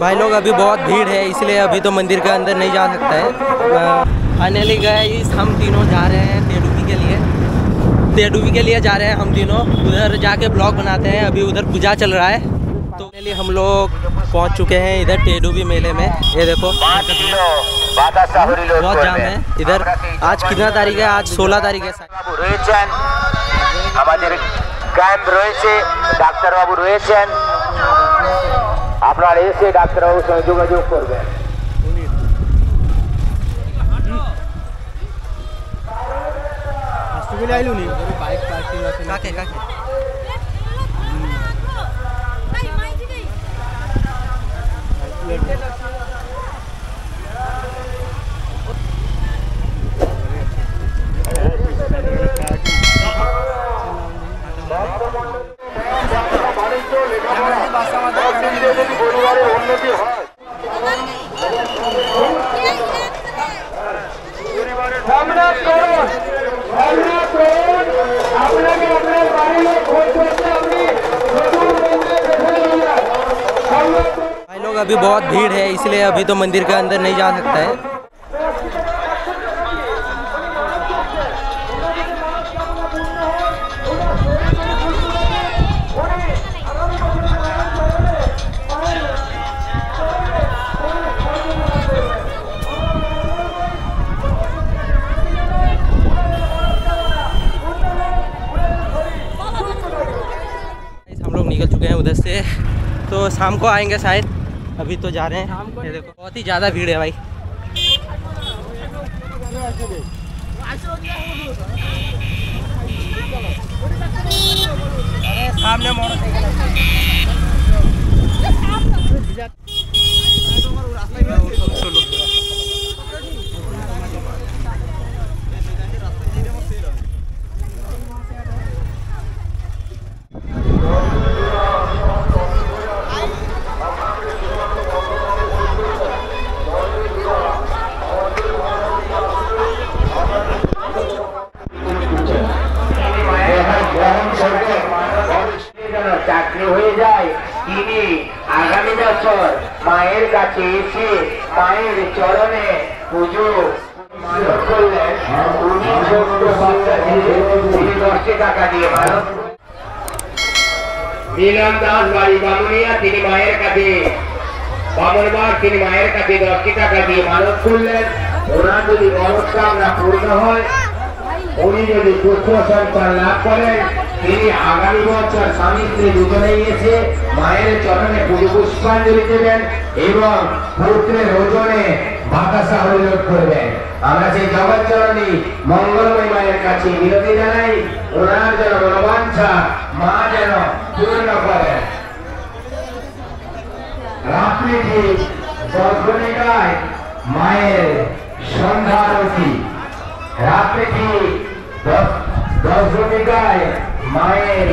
भाई लोग अभी बहुत भीड़ है, इसलिए अभी तो मंदिर के अंदर नहीं जा सकता है। फाइनली गाइस हम तीनों जा रहे हैं तेडुबी के लिए। तेडुबी के लिए जा रहे हैं हम तीनों, उधर जाके ब्लॉग बनाते हैं। अभी उधर पूजा चल रहा है, तो फाइनली हम लोग पहुंच चुके हैं इधर तेडुबी मेले में। ये देखो बहुत जाम है इधर। आज कितना तारीख है? आज 16 तारीख है। ডাক্তার বাবু রয়েছেন, আপনারা এসে ডাক্তার বাবুর সঙ্গে যোগাযোগ করবেন। भाई लोग अभी बहुत भीड़ है, इसलिए अभी तो मंदिर के अंदर नहीं जा सकता है। हम लोग निकल चुके हैं उधर से, तो शाम को आएंगे शायद। अभी तो जा रहे हैं। ये देखो बहुत ही ज़्यादा भीड़ है भाई। सामने मोटरसाइकिल চাকরি হয়ে যায়, তিনি আগামী বছর মায়ের কাছে এসে মায়ের চরণে পুজো করলেন। উনি ছোট্ট বাচ্চা ছিলেন, তিনি 10 টাকা দিয়ে মানত। নীলাম দাস বাড়ি বামুনিয়া, তিনি মায়ের কাছে বামনবার, তিনি মায়ের কাছে 10 টাকা দিয়ে মানত করলেন। ওনার যদি মনস্কামনা পূর্ণ হয়, উনি যদি পুত্র সন্তান লাভ করেন, তিনি আগামী বছর স্বামী স্ত্রী দুজনেই এসে মায়ের চরণে পুজো পুষ্পাঞ্জলি দেবেন এবং পুত্রের ওজনে বাতাসা হরিলোট করবেন। আমরা সেই জগৎ জননী মঙ্গলময় মায়ের কাছে বিনতি জানাই, ওনার যেন মনোবাঞ্ছা মা যেন পূর্ণ করেন। রাত্রি ঠিক 10 ঘটিকায় মায়ের সন্ধ্যা আরতি, রাত্রি ঠিক 10 ঘটিকায় মায়ের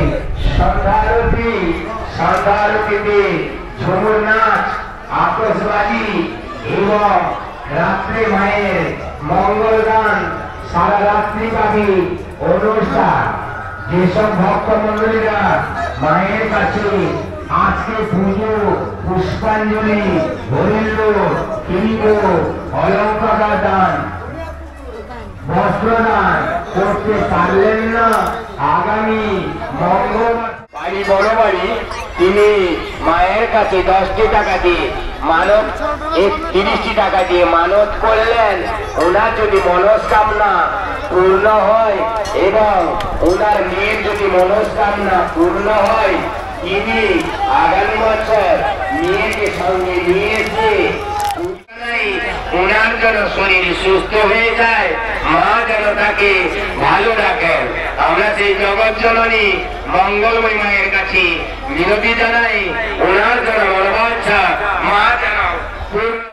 সন্ধ্যা আরতি। সন্ধ্যা আরতিতে ঝুমুর নাচ, আতশবাজি এবং রাত্রে মায়ের মঙ্গল গান, সারা রাত্রি ব্যাপী অনুষ্ঠান। যেসব ভক্ত মন্ডলীরা মায়ের কাছে আজকে পুজো পুষ্পাঞ্জলি হরিল কিনব, অলঙ্কার দান, বস্ত্রদান করতে পারলেন না, আগামী মঙ্গলবার বাড়ি বড় বাড়ি তিনি মায়ের কাছে 10 টাকা দিয়ে মানত, 30 টাকা দিয়ে মানত করলেন। ওনার যদি মনস্কামনা পূর্ণ হয় এবং ওনার মেয়ের যদি মনস্কামনা পূর্ণ হয়, তিনি আগামী বছর মেয়েকে সঙ্গে নিয়ে এসে ওনার যেন শরীর সুস্থ হয়ে যায়, মা যেন তাকে ভালো রাখেন। আমরা সেই জগৎ জননী মঙ্গলময় মায়ের কাছে বিনতি জানাই, ওনার যেন মনোবাঞ্ছা মা যেন পূর্ণ